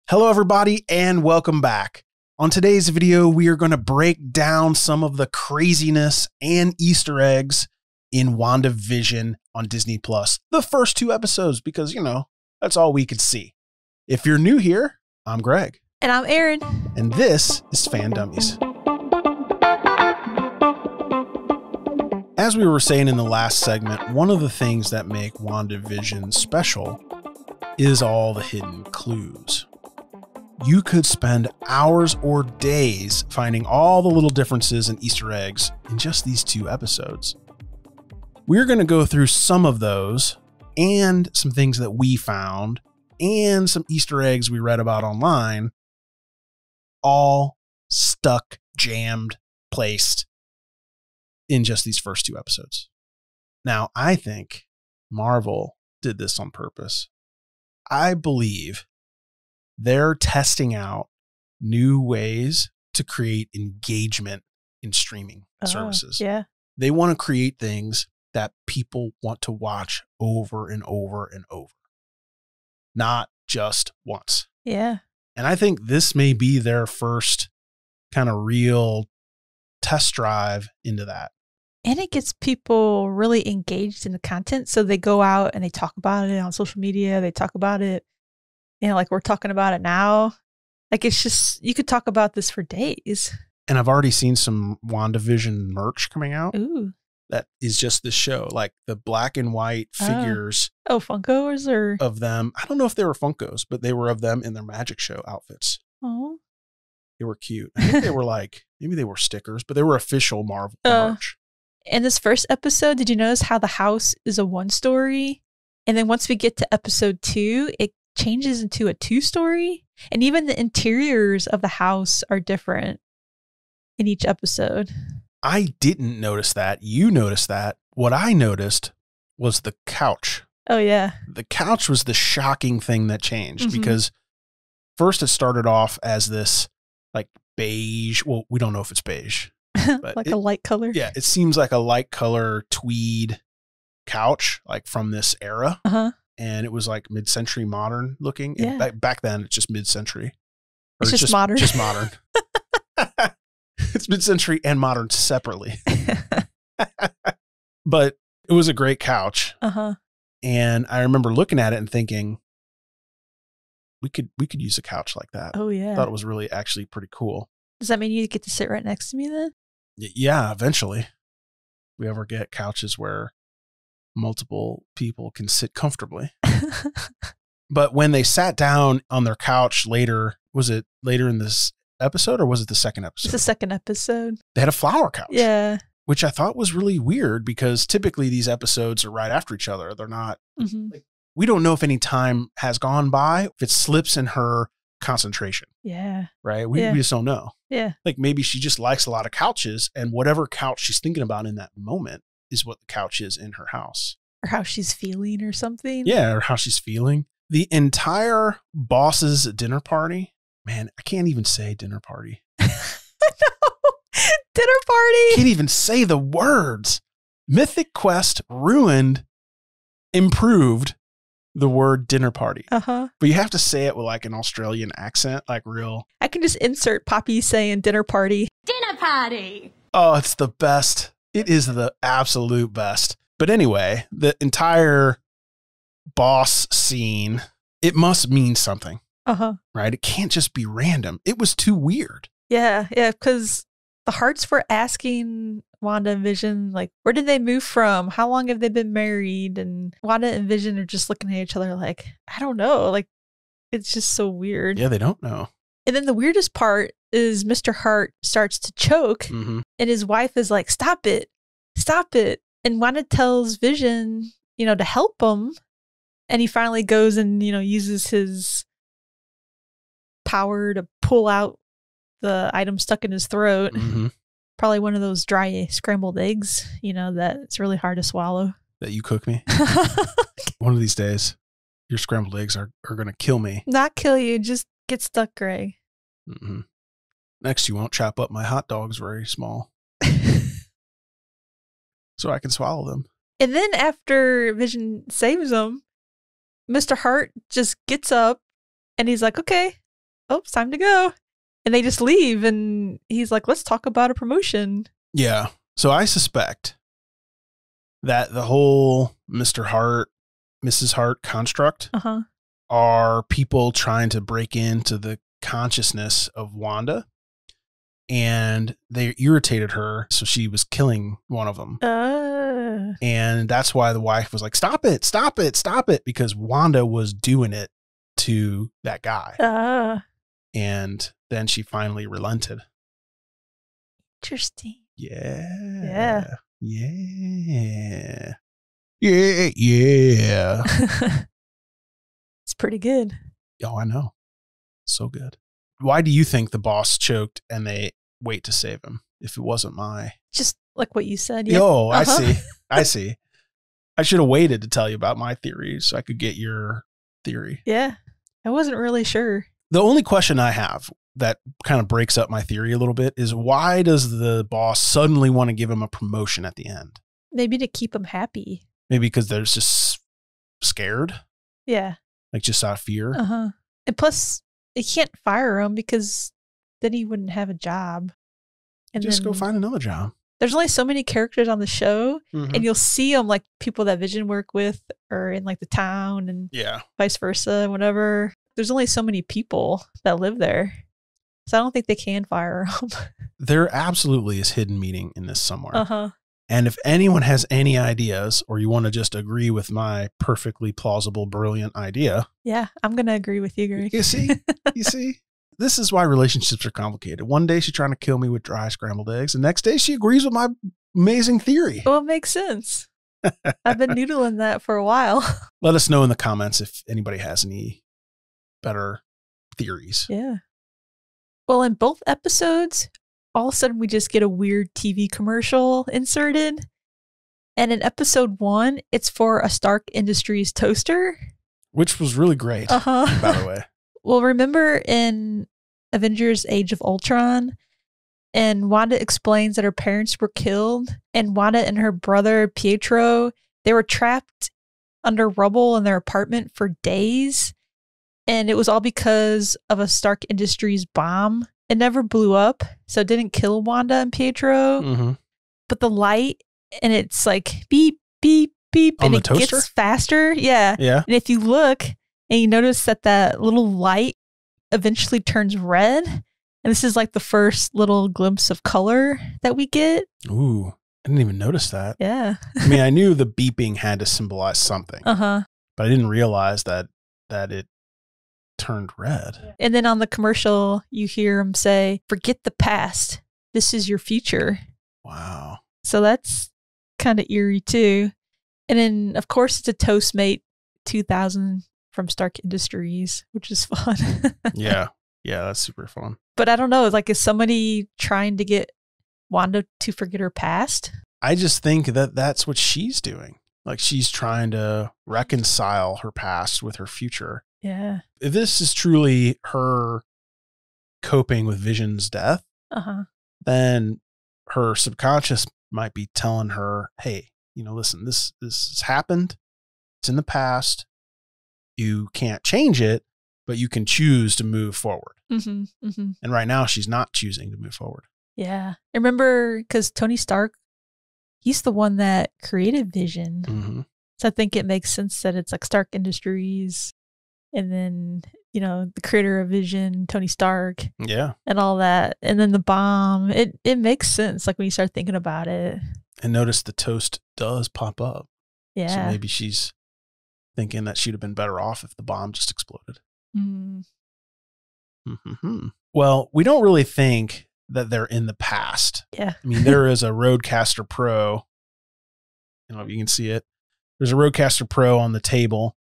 Hello, everybody, and welcome back. On today's video, we are going to break down some of the craziness and Easter eggs in WandaVision on Disney+. The first 2 episodes, because, that's all we could see. If you're new here, I'm Greg. And I'm Erin. And this is Fan Dummies. As we were saying in the last segment, one of the things that make WandaVision special is all the hidden clues. You could spend hours or days finding all the little differences and Easter eggs in just these 2 episodes. We're going to go through some of those and some things that we found and some Easter eggs we read about online, all stuck, jammed, placed in just these first 2 episodes. Now, I think Marvel did this on purpose. I believe they're testing out new ways to create engagement in streaming services. Yeah. They want to create things that people want to watch over and over and over, not just once. Yeah. And I think this may be their first kind of real test drive into that. And it gets people really engaged in the content. So they go out and they talk about it on social media. They talk about it, like we're talking about it now. Like, it's just, you could talk about this for days. And I've already seen some WandaVision merch coming out. Ooh. That is just the show, like the black and white figures. Oh, Funkos or? Of them. I don't know if they were Funkos, but they were of them in their magic show outfits. Oh. They were cute. I think they were maybe they were stickers, but they were official Marvel merch. In this first episode, did you notice how the house is a 1 story? And then once we get to episode 2, it changes into a 2 story. And even the interiors of the house are different in each episode. I didn't notice that. You noticed that. What I noticed was the couch. Oh, yeah. The couch was the shocking thing that changed because first it started off as this beige. Well, we don't know if it's beige. But a light color. Yeah, it seems like a light color tweed couch, from this era. Uh-huh. And it was mid-century modern looking. Yeah. And back then, it's just mid-century. It's just modern. Just modern. It's mid-century and modern separately. But it was a great couch. Uh-huh. And I remember looking at it and thinking, we could use a couch like that. Oh, yeah. I thought it was really actually pretty cool. Does that mean you get to sit right next to me then? Yeah, eventually. If we ever get couches where multiple people can sit comfortably. But when they sat down on their couch later, was it later in this episode or was it the second episode? It's the second episode. They had a flower couch. Yeah. Which I thought was really weird because typically these episodes are right after each other. They're not. We don't know if any time has gone by, if it slips in her concentration. Yeah. Right? We just don't know. Yeah. Maybe she just likes a lot of couches and whatever couch she's thinking about in that moment is what the couch is in her house. Or how she's feeling or something. Yeah, or how she's feeling. The entire boss's dinner party. Man, I can't even say dinner party. I know. Dinner party. Can't even say the words. Mythic Quest improved the word dinner party. Uh-huh. But you have to say it with an Australian accent, real. I can just insert Poppy saying dinner party. Dinner party. Oh, it's the best. It is the absolute best. But anyway, the entire boss scene, it must mean something. Uh-huh. Right? It can't just be random. It was too weird. Yeah, because the Harts were asking Wanda and Vision, where did they move from? How long have they been married? And Wanda and Vision are just looking at each other I don't know. It's just so weird. Yeah, they don't know. And then the weirdest part is Mr. Hart starts to choke and his wife is like, stop it. And Wanda tells Vision, to help him. And he finally goes and, uses his power to pull out the item stuck in his throat. Probably one of those dry scrambled eggs, that it's really hard to swallow. That you cook me? One of these days, your scrambled eggs are going to kill me. Not kill you, just get stuck, Greg. Next, you won't chop up my hot dogs very small. So I can swallow them. And then after Vision saves him, Mr. Hart just gets up and he's like, okay, oh, it's time to go. And they just leave. And he's like, let's talk about a promotion. Yeah. So I suspect that the whole Mr. Hart, Mrs. Hart construct are people trying to break into the consciousness of Wanda. And they irritated her, so she was killing one of them. And that's why the wife was like, stop it, stop it, stop it, because Wanda was doing it to that guy. And then she finally relented. Interesting. Yeah. It's pretty good. Oh, I know. So good. Why do you think the boss choked and they wait to save him if it wasn't my... Just like what you said. Yeah. Oh, I see. I see. I should have waited to tell you about my theory so I could get your theory. Yeah. I wasn't really sure. The only question I have that kind of breaks up my theory a little bit is why does the boss suddenly want to give him a promotion at the end? Maybe to keep him happy. Maybe because they're just scared? Yeah. Like just out of fear? And plus, they can't fire him because then he wouldn't have a job. And just go find another job. There's only so many characters on the show, and you'll see them like people that Vision work with or in like the town and vice versa, whatever. There's only so many people that live there. So I don't think they can fire him. There absolutely is hidden meaning in this somewhere. And if anyone has any ideas or you want to just agree with my perfectly plausible, brilliant idea. Yeah, I'm going to agree with you, Greg. You see? You see? This is why relationships are complicated. One day she's trying to kill me with dry scrambled eggs. The next day she agrees with my amazing theory. Well, it makes sense. I've been noodling that for a while. Let us know in the comments if anybody has any better theories. Yeah. Well, in both episodes, all of a sudden we just get a weird TV commercial inserted. And in episode 1, it's for a Stark Industries toaster. Which was really great, by the way. Well, remember in Avengers Age of Ultron, and Wanda explains that her parents were killed, and Wanda and her brother Pietro, they were trapped under rubble in their apartment for days. And it was all because of a Stark Industries bomb. It never blew up, so it didn't kill Wanda and Pietro. But the light, and it's like beep, beep, beep, on and the it toaster? gets faster. Yeah. And if you look and you notice that little light eventually turns red, and this is like the first little glimpse of color that we get. Ooh, I didn't even notice that. Yeah. I mean, I knew the beeping had to symbolize something. But I didn't realize that it turned red. And then on the commercial, you hear him say, "Forget the past. This is your future." Wow. So that's kind of eerie too. And then, of course, it's a Toastmate 2000 from Stark Industries, which is fun. Yeah, that's super fun. But I don't know, like, is somebody trying to get Wanda to forget her past? I just think that that's what she's doing. Like, she's trying to reconcile her past with her future. Yeah. If this is truly her coping with Vision's death, then her subconscious might be telling her, hey, listen, this has happened. It's in the past. You can't change it, but you can choose to move forward. And right now she's not choosing to move forward. Yeah. I remember because Tony Stark, he's the one that created Vision. So I think it makes sense that it's like Stark Industries and then, the creator of Vision, Tony Stark. Yeah. And all that. And then the bomb. It makes sense like when you start thinking about it. And notice the toast does pop up. Yeah. So maybe she's thinking that she'd have been better off if the bomb just exploded. Well, we don't really think that they're in the past. Yeah. I mean, there is a Rodecaster Pro. If you can see it. There's a Rodecaster Pro on the table.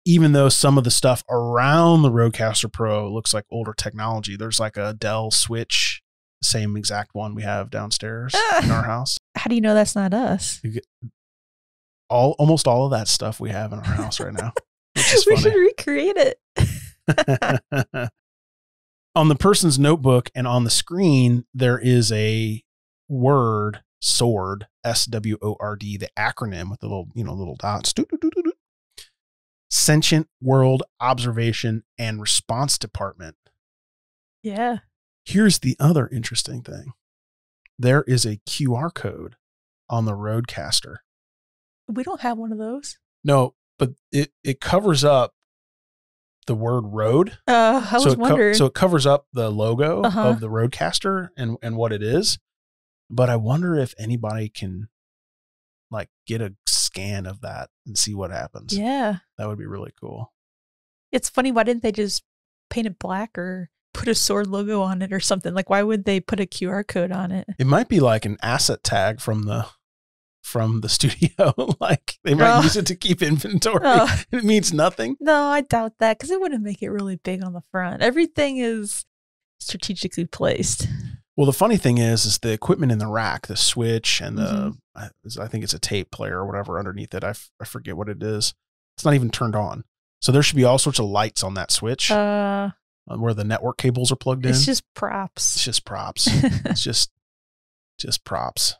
Even though some of the stuff around the Rodecaster Pro looks like older technology, there's like a Dell switch, the same exact one we have downstairs in our house. How do you know that's not us? Almost all of that stuff we have in our house right now. We should recreate it. On the person's notebook and on the screen, there is a word, SWORD, SWORD, the acronym with the little dots. Sentient World Observation and Response Department. Yeah. Here's the other interesting thing. There is a QR code on the Rodecaster. We don't have one of those. No, but it covers up the word road. I was wondering. So it covers up the logo of the Rodecaster and what it is. But I wonder if anybody can like get a scan of that and see what happens. Yeah. That would be really cool. It's funny. Why didn't they just paint it black or put a sword logo on it or something? Like, why would they put a QR code on it? It might be like an asset tag from the studio. Like they might use it to keep inventory. It means nothing. No, I doubt that, because it wouldn't make it really big on the front. Everything is strategically placed. Well, the funny thing is the equipment in the rack, the switch and I think it's a tape player or whatever underneath it. I forget what it is. It's not even turned on. So there should be all sorts of lights on that switch where the network cables are plugged in. It's just props. It's just props. It's just props.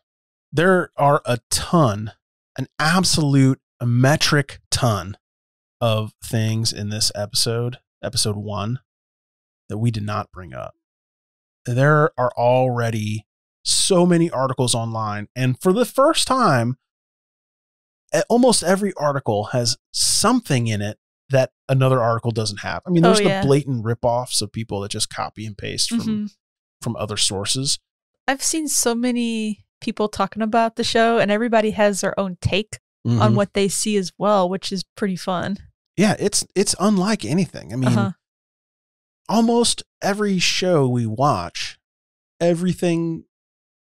There are an absolute metric ton of things in this episode 1, that we did not bring up. There are already so many articles online. And for the first time, almost every article has something in it that another article doesn't have. I mean, there's the blatant ripoffs of people that just copy and paste from other sources. I've seen so many people talking about the show, and everybody has their own take on what they see as well, which is pretty fun. Yeah, it's unlike anything. I mean, almost every show we watch, everything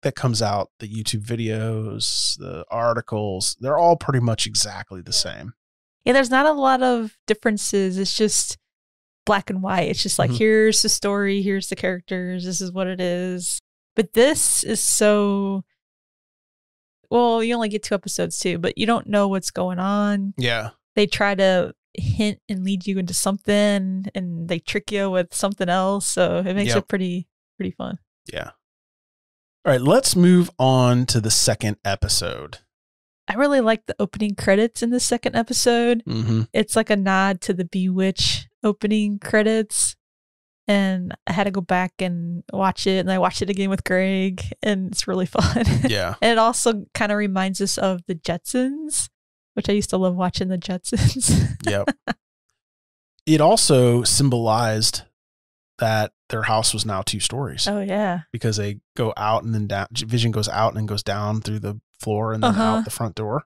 that comes out, the YouTube videos, the articles, they're all pretty much exactly the same. Yeah, there's not a lot of differences. It's just black and white. It's just like, here's the story, here's the characters, this is what it is. But this is so... Well, you only get 2 episodes too, but you don't know what's going on. Yeah. They try to hint and lead you into something, and they trick you with something else. So it makes it pretty fun. Yeah. All right, let's move on to the second episode. I really like the opening credits in the second episode. It's like a nod to the Bewitch opening credits. And I had to go back and watch it. And I watched it again with Greg, and it's really fun. Yeah. And it also kind of reminds us of the Jetsons, which I used to love watching the Jetsons. Yep. It also symbolized that their house was now 2 stories. Oh, yeah. Because they go out and then down. Vision goes out and then goes down through the floor and then out the front door.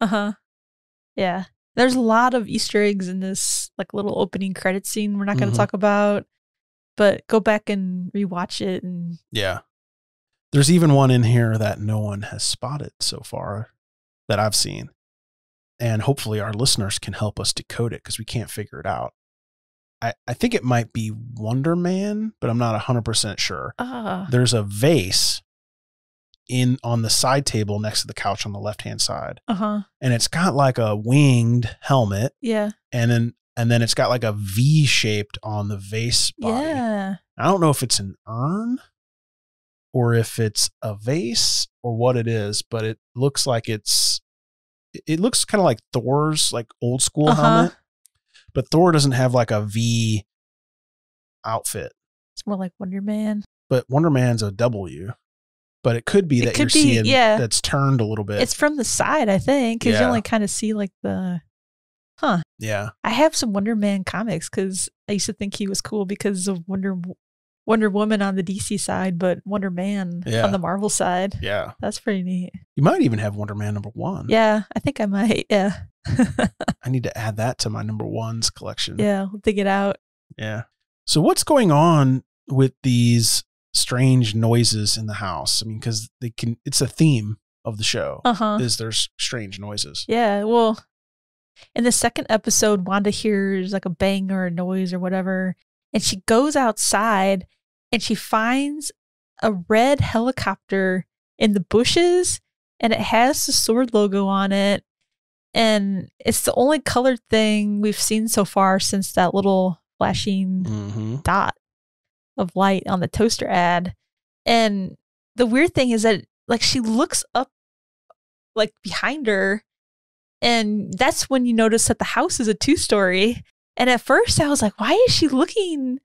Yeah. There's a lot of Easter eggs in this like little opening credit scene we're not going to talk about, but go back and rewatch it. And yeah. There's even one in here that no one has spotted so far that I've seen. And hopefully our listeners can help us decode it, because we can't figure it out. I think it might be Wonder Man, but I'm not 100% sure. There's a vase on the side table next to the couch on the left-hand side. And it's got like a winged helmet. Yeah. And then it's got like a V shaped on the vase body. Yeah. I don't know if it's an urn or if it's a vase or what it is, but it looks like it looks kind of like Thor's like old school helmet. But Thor doesn't have like a V outfit. It's more like Wonder Man. But Wonder Man's a W. But it could be that you're seeing that's turned a little bit. It's from the side, I think, because you only kind of see like the... Yeah. I have some Wonder Man comics, because I used to think he was cool because of Wonder Woman on the DC side, but Wonder Man on the Marvel side. Yeah. That's pretty neat. You might even have Wonder Man #1. Yeah, I think I might. Yeah. I need to add that to my #1s collection. Yeah, we'll dig it out. Yeah. So what's going on with these strange noises in the house? I mean, because it's a theme of the show is there's strange noises. Yeah, well, in the second episode, Wanda hears like a bang or a noise or whatever, and she goes outside and she finds a red helicopter in the bushes, and it has the sword logo on it. And it's the only colored thing we've seen so far since that little flashing dot of light on the toaster ad. And the weird thing is that like she looks up like behind her, and that's when you notice that the house is a 2-story. And at first I was like, why is she looking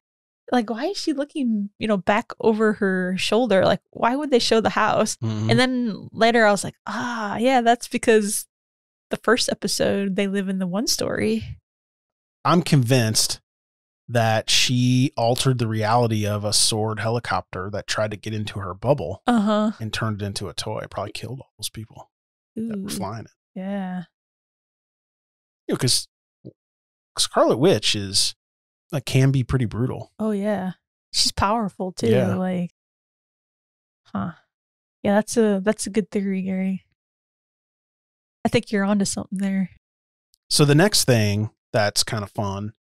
like, why is she looking, back over her shoulder? Like, why would they show the house? Mhm. And then later I was like, yeah, that's because the first episode, they live in the one story. I'm convinced that she altered the reality of a sword helicopter that tried to get into her bubble and turned it into a toy. Probably killed all those people that were flying it. Yeah. Because Scarlet Witch can be pretty brutal. Oh, yeah. She's powerful, too. Yeah. Like, huh. Yeah, that's a good theory, Gary. I think you're onto something there. So the next thing that's kind of fun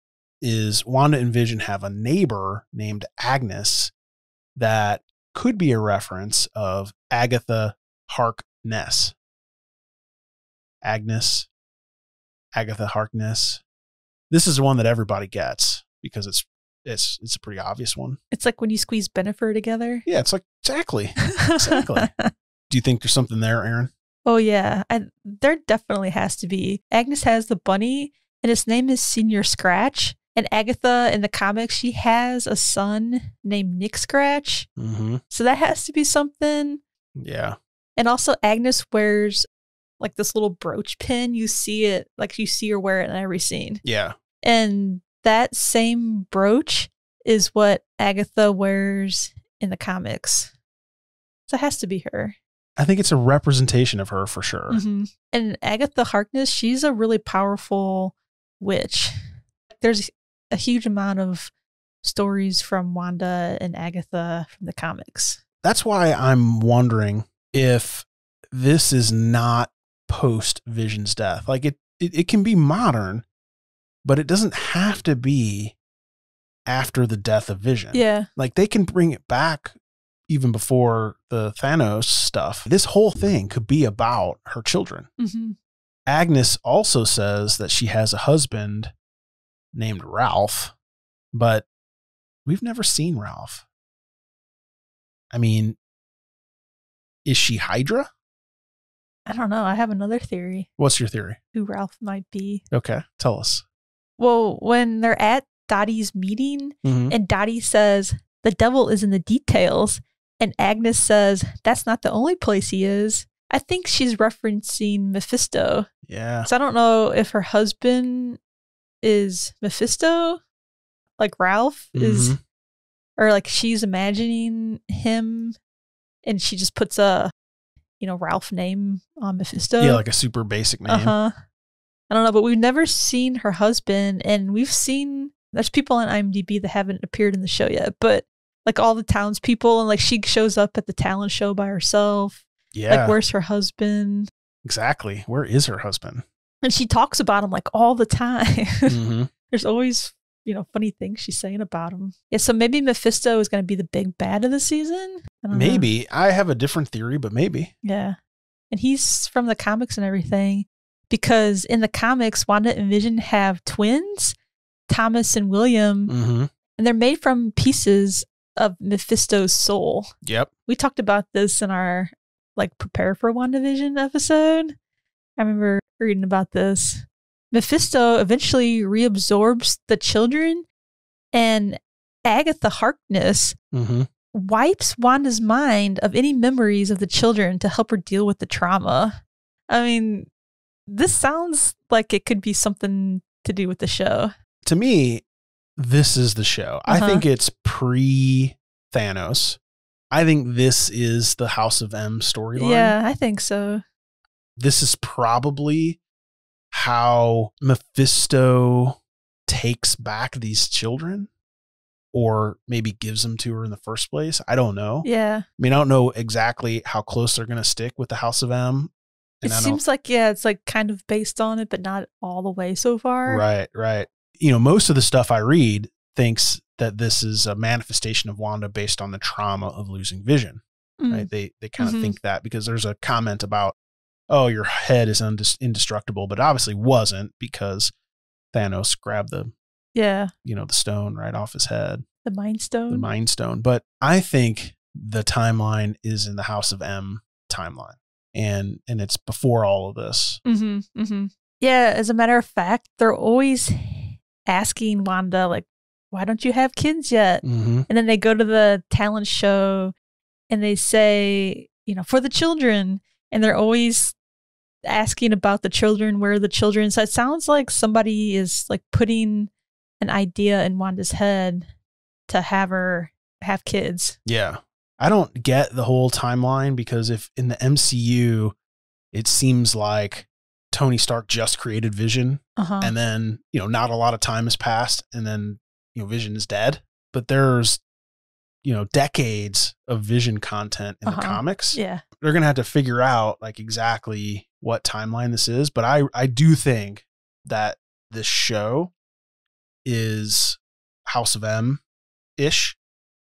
is Wanda and Vision have a neighbor named Agnes that could be a reference of Agatha Harkness. Agnes, Agatha Harkness. This is the one that everybody gets because it's a pretty obvious one. It's like when you squeeze Bennifer together. Yeah, it's like exactly. Do you think there's something there, Erin? Oh yeah, there definitely has to be. Agnes has the bunny, and his name is Senior Scratch. And Agatha in the comics, she has a son named Nick Scratch. Mm-hmm. So that has to be something. Yeah. And also Agnes wears like this little brooch pin. You see her wear it in every scene. Yeah. And that same brooch is what Agatha wears in the comics. So it has to be her. I think it's a representation of her for sure. Mm-hmm. And Agatha Harkness, she's a really powerful witch. There's a huge amount of stories from Wanda and Agatha from the comics. That's why I'm wondering if this is not post Vision's death. Like it can be modern, but it doesn't have to be after the death of Vision. Yeah. Like they can bring it back even before the Thanos stuff. This whole thing could be about her children. Mm-hmm. Agnes also says that she has a husband named Ralph, but we've never seen Ralph. I mean, is she Hydra? I don't know. I have another theory. What's your theory? Who Ralph might be. Okay, tell us. Well, when they're at Dottie's meeting and Dottie says, the devil is in the details, and Agnes says, that's not the only place he is, I think she's referencing Mephisto. Yeah. So I don't know if her husband is Mephisto, like Ralph is, or like she's imagining him and she just puts a, Ralph name on Mephisto. Yeah, like a super basic name. I don't know, but we've never seen her husband, and there's people on IMDb that haven't appeared in the show yet, but like all the townspeople, and like she shows up at the talent show by herself. Yeah. Like, where's her husband? Exactly. Where is her husband? And she talks about him like all the time. There's always, funny things she's saying about him. Yeah, so maybe Mephisto is going to be the big bad of the season. Maybe. I have a different theory, but maybe. Yeah. And he's from the comics and everything, because in the comics, Wanda and Vision have twins, Thomas and William, and they're made from pieces of Mephisto's soul. Yep. We talked about this in our Prepare for WandaVision episode. I remember reading about this. Mephisto eventually reabsorbs the children, and Agatha Harkness wipes Wanda's mind of any memories of the children to help her deal with the trauma. I mean, this sounds like it could be something to do with the show. To me, this is the show. I think it's pre-Thanos. I think this is the House of M storyline. Yeah, I think so. This is probably how Mephisto takes back these children, or maybe gives them to her in the first place. I don't know. Yeah. I mean, I don't know exactly how close they're going to stick with the House of M. It seems like, it's like kind of based on it, but not all the way so far. Right. Most of the stuff I read thinks that this is a manifestation of Wanda based on the trauma of losing Vision. Right? They kind of think that, because there's a comment about, oh, your head is indestructible, but obviously wasn't, because Thanos grabbed the stone right off his head. The Mind Stone. The Mind Stone. But I think the timeline is in the House of M timeline. And it's before all of this. Yeah, as a matter of fact, they're always asking Wanda, why don't you have kids yet? Mm-hmm. And then they go to the talent show and they say, for the children. And they're always asking about the children, where are the children? So it sounds like somebody is like putting an idea in Wanda's head to have her have kids. Yeah. I don't get the whole timeline, because if in the MCU, it seems like Tony Stark just created Vision, and then, not a lot of time has passed, and then, Vision is dead. But there's, decades of Vision content in the comics. Yeah. They're going to have to figure out like exactly what timeline this is. But I do think that this show is House of M-ish,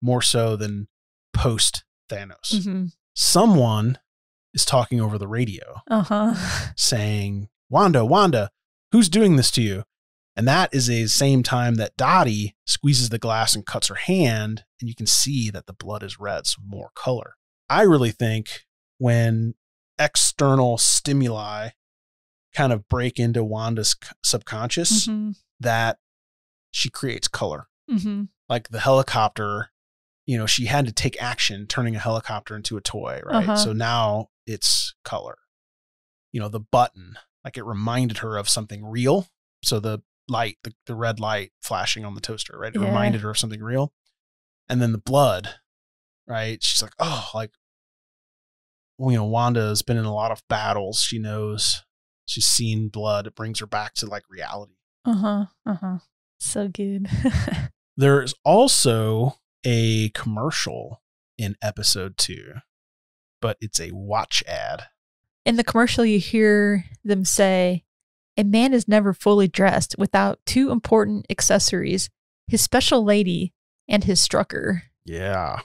more so than post Thanos. Mm-hmm. Someone is talking over the radio saying, Wanda, who's doing this to you? And that is the same time that Dottie squeezes the glass and cuts her hand, and you can see that the blood is red, so more color. I really think when external stimuli kind of break into Wanda's subconscious, that she creates color. Like the helicopter, she had to take action turning a helicopter into a toy, right? So now it's color. The button, like it reminded her of something real. So the light, the red light flashing on the toaster, right? It reminded her of something real. And then the blood, right? She's like, oh, like, Wanda has been in a lot of battles. She knows, she's seen blood. It brings her back to like reality. So good. There's also a commercial in episode 2, but it's a watch ad. In the commercial, you hear them say, a man is never fully dressed without 2 important accessories, his special lady and his strucker. Yeah.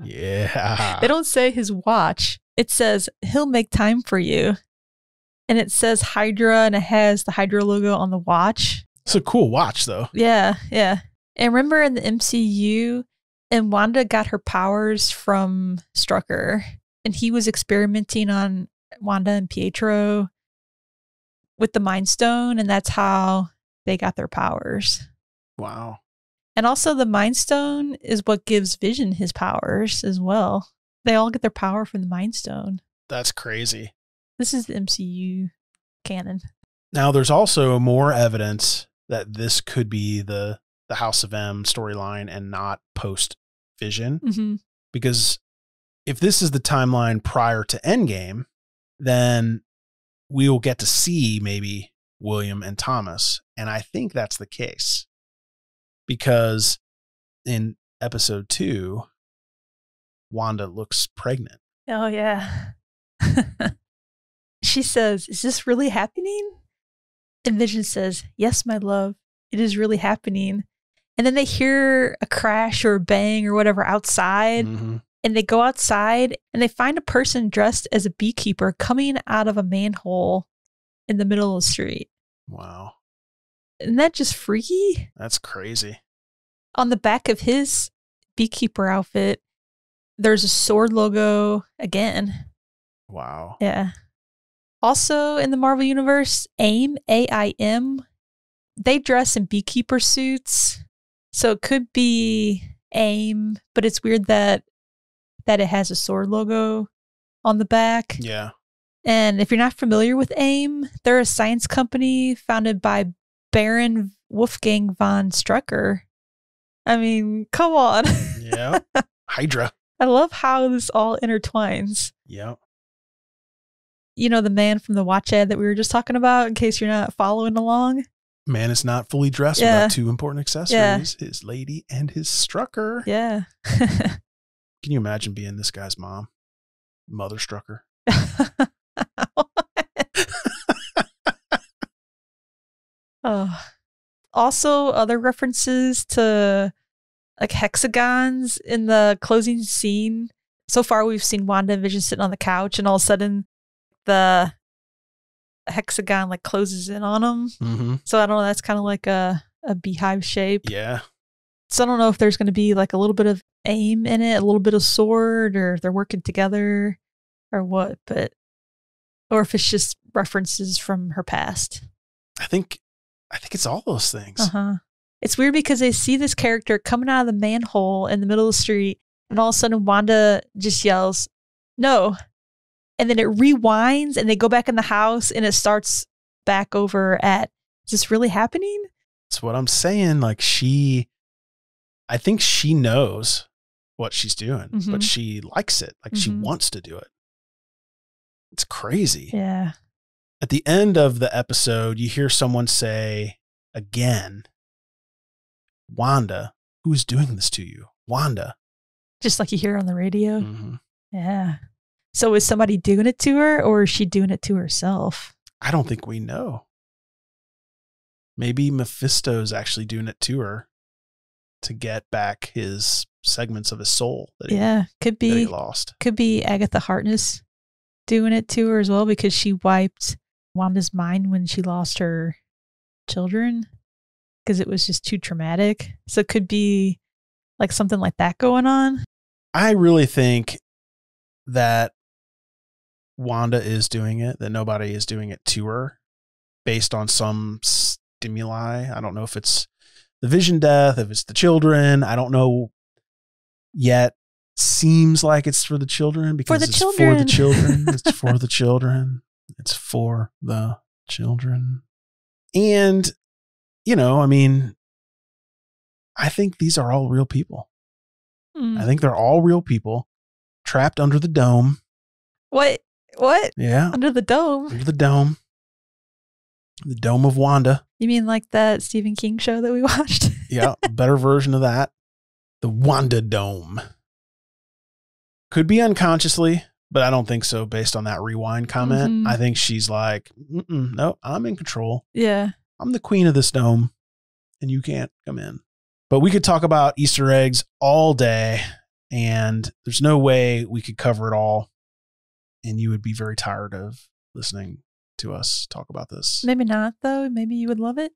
Yeah. They don't say his watch. It says, he'll make time for you. And it says Hydra, and it has the Hydra logo on the watch. It's a cool watch, though. Yeah, yeah. And remember in the MCU, and Wanda got her powers from Strucker, and he was experimenting on Wanda and Pietro with the Mind Stone, and that's how they got their powers. Wow. And also the Mind Stone is what gives Vision his powers as well. They all get their power from the Mind Stone. That's crazy. This is the MCU canon. Now, there's also more evidence that this could be the House of M storyline and not post-Vision. Because if this is the timeline prior to Endgame, then we will get to see maybe William and Thomas. And I think that's the case. Because in episode 2, Wanda looks pregnant. Oh, yeah. She says, is this really happening? And Vision says, yes, my love, it is really happening. And then they hear a crash or a bang or whatever outside. And they go outside and they find a person dressed as a beekeeper coming out of a manhole in the middle of the street. Wow. Isn't that just freaky? That's crazy. On the back of his beekeeper outfit, there's a sword logo again. Wow. Yeah. Also in the Marvel Universe, AIM, A-I-M, they dress in beekeeper suits. So it could be AIM, but it's weird that it has a sword logo on the back. Yeah. And if you're not familiar with AIM, they're a science company founded by Baron Wolfgang von Strucker. I mean, come on. Yeah. Hydra. I love how this all intertwines. Yeah. The man from the watch ad that we were just talking about, in case you're not following along. Man is not fully dressed without 2 important accessories, his lady and his Strucker. Yeah. Can you imagine being this guy's mom? Mother Strucker. Oh. Also, other references to like hexagons in the closing scene. So far, we've seen Wanda and Vision sitting on the couch, and all of a sudden, the hexagon like closes in on them. So I don't know. That's kind of like a beehive shape. Yeah. So I don't know if there's going to be like a little bit of AIM in it, a little bit of sword, or if they're working together or what, or if it's just references from her past. I think it's all those things. It's weird because they see this character coming out of the manhole in the middle of the street, and all of a sudden Wanda just yells, "No." And then it rewinds and they go back in the house and it starts back over at, is this really happening? That's what I'm saying. Like I think she knows what she's doing, but she likes it. Like she wants to do it. It's crazy. Yeah. At the end of the episode, you hear someone say again, "Wanda, who is doing this to you? Wanda." Just like you hear on the radio. Yeah. So is somebody doing it to her or is she doing it to herself? I don't think we know. Maybe Mephisto's actually doing it to her to get back his segments of his soul that he lost. Could be Agatha Harkness doing it to her as well because she wiped Wanda's mind when she lost her children because it was just too traumatic. So it could be like something like that going on. I really think that Wanda is doing it, that nobody is doing it to her based on some stimuli. I don't know if it's the vision death, if it's the children. I don't know yet. Seems like it's for the children because it's for the children. It's for the children. It's for the children. And, you know, I mean, I think these are all real people. I think they're all real people trapped under the dome. What? Yeah. Under the dome? Under the dome. The Dome of Wanda. You mean like that Stephen King show that we watched? Yeah, a better version of that. The Wanda Dome. Could be unconsciously, but I don't think so based on that rewind comment. I think she's like, no, I'm in control. Yeah. I'm the queen of this dome and you can't come in. But we could talk about Easter eggs all day and there's no way we could cover it all. And you would be very tired of listening to us talk about this. Maybe not, though. Maybe you would love it.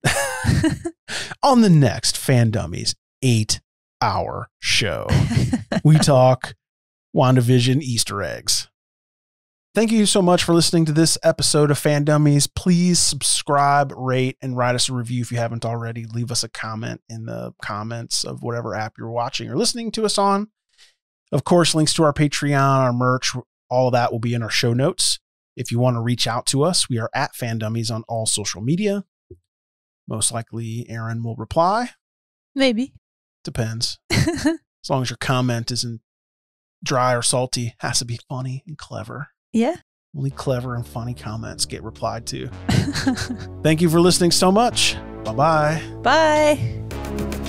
On the next Fan Dummies 8-hour show, we talk WandaVision Easter eggs. Thank you so much for listening to this episode of Fan Dummies. Please subscribe, rate, and write us a review if you haven't already. Leave us a comment in the comments of whatever app you're watching or listening to us on. Of course, links to our Patreon, our merch, all of that will be in our show notes. If you want to reach out to us, we are at Fan Dummies on all social media. Most likely, Erin will reply. Maybe. Depends. As long as your comment isn't dry or salty, has to be funny and clever. Yeah. Only clever and funny comments get replied to. Thank you for listening so much. Bye-bye. Bye.